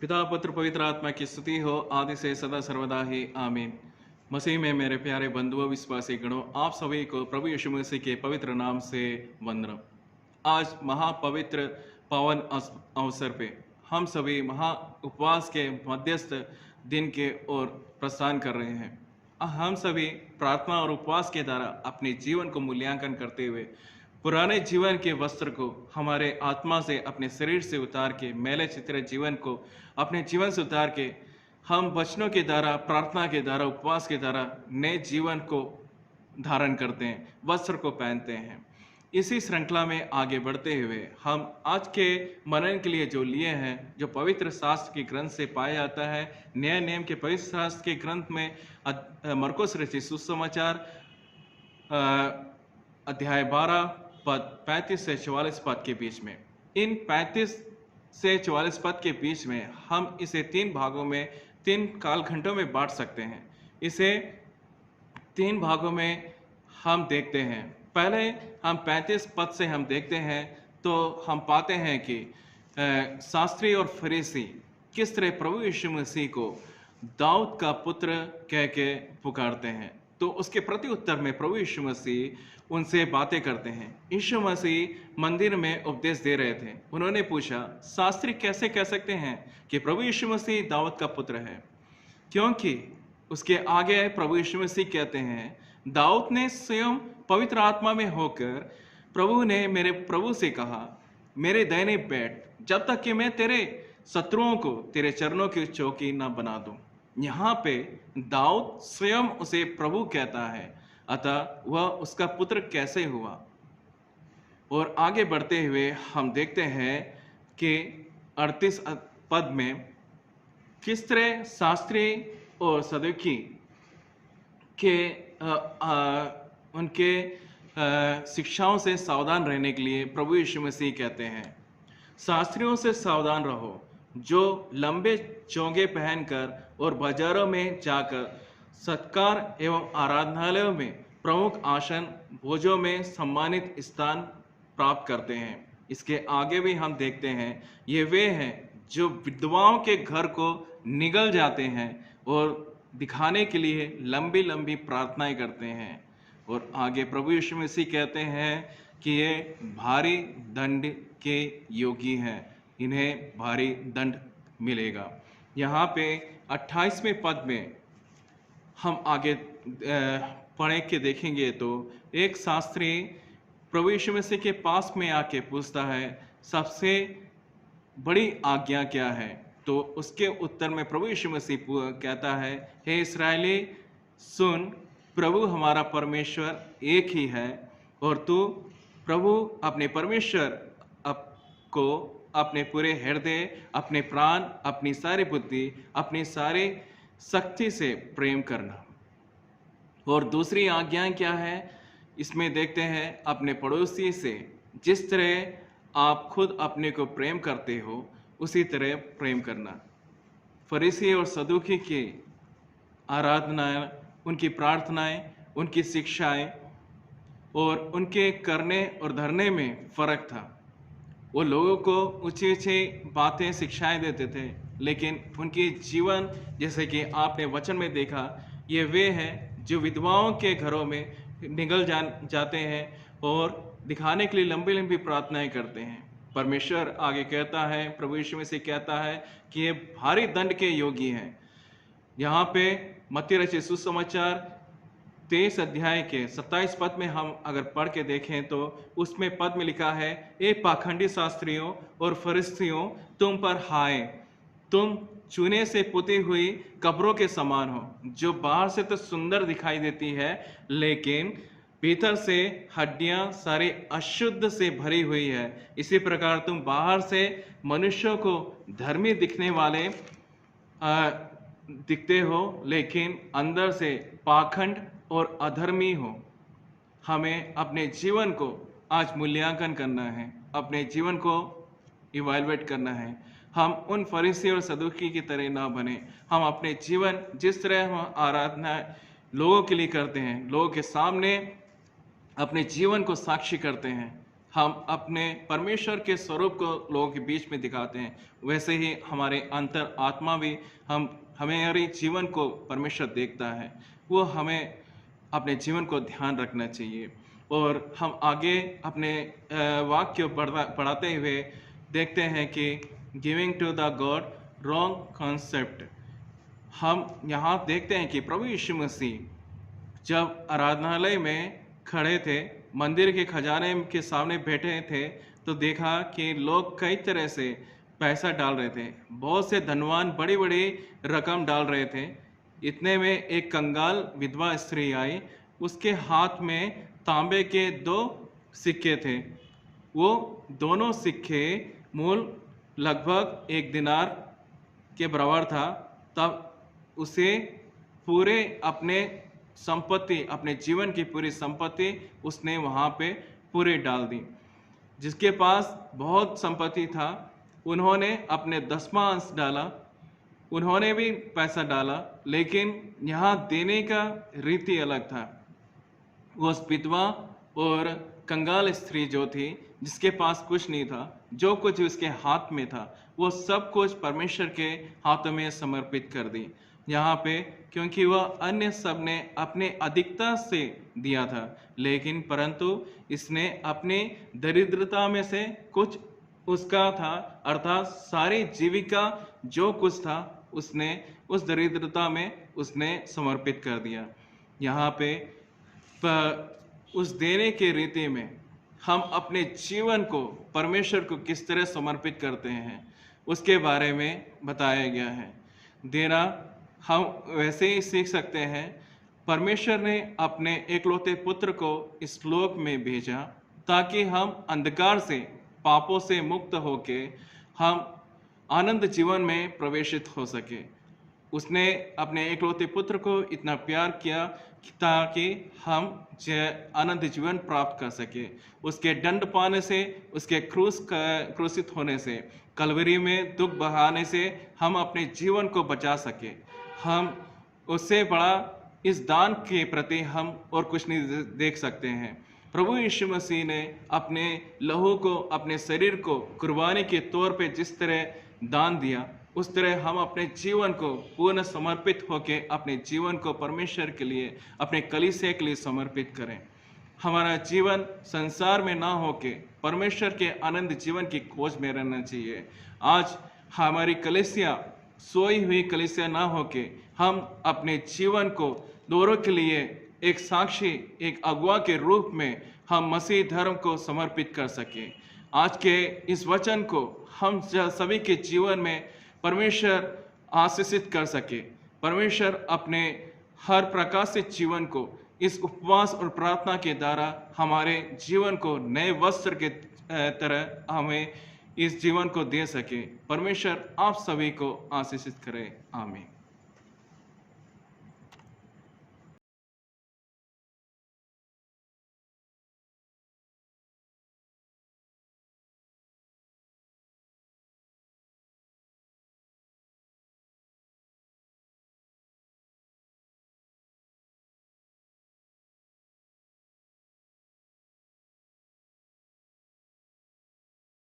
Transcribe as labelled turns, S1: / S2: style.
S1: पिता पुत्र पवित्र आत्मा की स्तुति हो आदि से सदा सर्वदा ही आमीन। मसीह में मेरे प्यारे बंधुओं विश्वासी गणों, आप सभी को प्रभु यीशु मसीह के पवित्र नाम से वंदन। आज महापवित्र पावन अवसर पे हम सभी महा उपवास के मध्यस्थ दिन के ओर प्रस्थान कर रहे हैं। हम सभी प्रार्थना और उपवास के द्वारा अपने जीवन को मूल्यांकन करते हुए पुराने जीवन के वस्त्र को हमारे आत्मा से अपने शरीर से उतार के मैले चित्र जीवन को अपने जीवन से उतार के हम वचनों के द्वारा, प्रार्थना के द्वारा, उपवास के द्वारा नए जीवन को धारण करते हैं, वस्त्र को पहनते हैं। इसी श्रृंखला में आगे बढ़ते हुए हम आज के मनन के लिए जो लिए हैं, जो पवित्र शास्त्र के ग्रंथ से पाया जाता है, नए नियम के पवित्र शास्त्र के ग्रंथ में मरकुस रचित सुसमाचार अध्याय 12 पद 35 से 44 पद के बीच में, इन 35 से 44 पद के बीच में हम इसे 3 भागों में, 3 कालखंडों में बांट सकते हैं। इसे 3 भागों में हम देखते हैं। पहले हम 35 पद से हम देखते हैं तो हम पाते हैं कि शास्त्री और फरीसी किस तरह प्रभु यीशु मसीह को दाऊद का पुत्र कह के पुकारते हैं। तो उसके प्रति उत्तर में प्रभु यीशु मसीह उनसे बातें करते हैं। यीशु मसीह मंदिर में उपदेश दे रहे थे। उन्होंने पूछा, शास्त्री कैसे कह सकते हैं कि प्रभु यीशु मसीह दाऊद का पुत्र है? क्योंकि उसके आगे प्रभु यीशु मसीह कहते हैं, दाऊद ने स्वयं पवित्र आत्मा में होकर प्रभु ने मेरे प्रभु से कहा, मेरे दाहिने बैठ जब तक कि मैं तेरे शत्रुओं को तेरे चरणों की चौकी न बना दूं। यहाँ पे दाऊद स्वयं उसे प्रभु कहता है, अतः वह उसका पुत्र कैसे हुआ? और आगे बढ़ते हुए हम देखते हैं कि 38 पद में किस तरह शास्त्री और सदूकी के उनके शिक्षाओं से सावधान रहने के लिए प्रभु यीशु मसीह कहते हैं, शास्त्रियों से सावधान रहो जो लंबे चोंगे पहनकर और बाजारों में जाकर सत्कार एवं आराधनालयों में प्रमुख आसन भोजों में सम्मानित स्थान प्राप्त करते हैं। इसके आगे भी हम देखते हैं, ये वे हैं जो विधवाओं के घर को निगल जाते हैं और दिखाने के लिए लंबी लंबी प्रार्थनाएं करते हैं। और आगे प्रभु यीशु मसीह कहते हैं कि ये भारी दंड के योगी हैं, इन्हें भारी दंड मिलेगा। यहाँ पे 28वें पद में हम आगे पढ़ के देखेंगे तो एक शास्त्री प्रभु यीशु मसीह के पास में आके पूछता है, सबसे बड़ी आज्ञा क्या है? तो उसके उत्तर में प्रभु यीशु मसीह कहता है, हे इस्राएली सुन, प्रभु हमारा परमेश्वर एक ही है और तू प्रभु अपने परमेश्वर को अपने पूरे हृदय, अपने प्राण, अपनी सारी बुद्धि, अपनी सारी शक्ति से प्रेम करना। और दूसरी आज्ञा क्या है? इसमें देखते हैं, अपने पड़ोसी से जिस तरह आप खुद अपने को प्रेम करते हो उसी तरह प्रेम करना। फरीसी और सदूकी की आराधनाएं, उनकी प्रार्थनाएं, उनकी शिक्षाएं और उनके करने और धरने में फर्क था। वो लोगों को ऊंची ऊंची बातें, शिक्षाएं देते थे, लेकिन उनकी जीवन, जैसे कि आपने वचन में देखा, ये वे हैं जो विधवाओं के घरों में निगल जाते हैं और दिखाने के लिए लंबी लंबी प्रार्थनाएं करते हैं। परमेश्वर आगे कहता है, प्रभु यीशु मसीह कहता है कि ये भारी दंड के योगी हैं। यहाँ पे मत्ती रचित सुसमाचार 23 अध्याय के 27 पद में हम अगर पढ़ के देखें तो उसमें पद में लिखा है, ए पाखंडी शास्त्रियों और फरिस्तियों, तुम पर हाय, तुम चूने से पुती हुई कब्रों के समान हो, जो बाहर से तो सुंदर दिखाई देती है लेकिन भीतर से हड्डियां सारी अशुद्ध से भरी हुई है। इसी प्रकार तुम बाहर से मनुष्यों को धर्मी दिखने वाले दिखते हो, लेकिन अंदर से पाखंड और अधर्मी हो। हमें अपने जीवन को आज मूल्यांकन करना है, अपने जीवन को इवैल्यूएट करना है। हम उन फरीसी और सदूकी की तरह ना बने। हम अपने जीवन, जिस तरह हम आराधना लोगों के लिए करते हैं, लोगों के सामने अपने जीवन को साक्षी करते हैं, हम अपने परमेश्वर के स्वरूप को लोगों के बीच में दिखाते हैं, वैसे ही हमारे अंतर आत्मा भी हमारे जीवन को परमेश्वर देखता है। वो हमें अपने जीवन को ध्यान रखना चाहिए। और हम आगे अपने वाक्य पढ़ाते हुए देखते हैं कि giving to the god wrong concept. हम यहाँ देखते हैं कि प्रभु यीशु मसीह जब आराधनालय में खड़े थे, मंदिर के खजाने के सामने बैठे थे, तो देखा कि लोग कई तरह से पैसा डाल रहे थे। बहुत से धनवान बड़ी बड़ी रकम डाल रहे थे। इतने में एक कंगाल विधवा स्त्री आई, उसके हाथ में तांबे के 2 सिक्के थे। वो दोनों सिक्के मूल लगभग 1 दिनार के बराबर था। तब उसे पूरे अपने संपत्ति, अपने जीवन की पूरी संपत्ति उसने वहाँ पे पूरे डाल दी। जिसके पास बहुत संपत्ति था, उन्होंने अपने 10वां अंश डाला, उन्होंने भी पैसा डाला, लेकिन यहाँ देने का रीति अलग था। वो विधवा और कंगाल स्त्री जो थी, जिसके पास कुछ नहीं था, जो कुछ उसके हाथ में था, वो सब कुछ परमेश्वर के हाथों में समर्पित कर दी। यहाँ पे क्योंकि वह अन्य सब ने अपने अधिकता से दिया था, लेकिन परंतु इसने अपनी दरिद्रता में से कुछ उसका था, अर्थात सारी जीविका जो कुछ था उसने उस दरिद्रता में उसने समर्पित कर दिया। यहाँ पे उस देने के रीति में हम अपने जीवन को परमेश्वर को किस तरह समर्पित करते हैं, उसके बारे में बताया गया है। देना हम वैसे ही सीख सकते हैं। परमेश्वर ने अपने एकलौते पुत्र को इस लोक में भेजा ताकि हम अंधकार से, पापों से मुक्त होके हम आनंद जीवन में प्रवेशित हो सके। उसने अपने एकलौते पुत्र को इतना प्यार किया ताकि हम आनंद जीवन प्राप्त कर सके। उसके दंड पाने से, उसके क्रूसित होने से, कलवरी में दुख बहाने से हम अपने जीवन को बचा सके। हम उससे बड़ा इस दान के प्रति हम और कुछ नहीं देख सकते हैं। प्रभु यीशु मसीह ने अपने लहू को, अपने शरीर को कुर्बानी के तौर पे जिस तरह दान दिया, उस तरह हम अपने जीवन को पूर्ण समर्पित होके अपने जीवन को परमेश्वर के लिए, अपने कलीसिया के लिए समर्पित करें। हमारा जीवन संसार में ना होके परमेश्वर के आनंद जीवन की खोज में रहना चाहिए। आज हमारी कलीसिया सोई हुई कलीसिया ना होके हम अपने जीवन को दोनों के लिए एक साक्षी, एक अगुआ के रूप में हम मसीह धर्म को समर्पित कर सके। आज के इस वचन को हम सभी के जीवन में परमेश्वर आशीषित कर सके। परमेश्वर अपने हर प्रकाशित जीवन को इस उपवास और प्रार्थना के द्वारा हमारे जीवन को नए वस्त्र के तरह हमें इस जीवन को दे सके। परमेश्वर आप सभी को आशीषित करे। आमीन।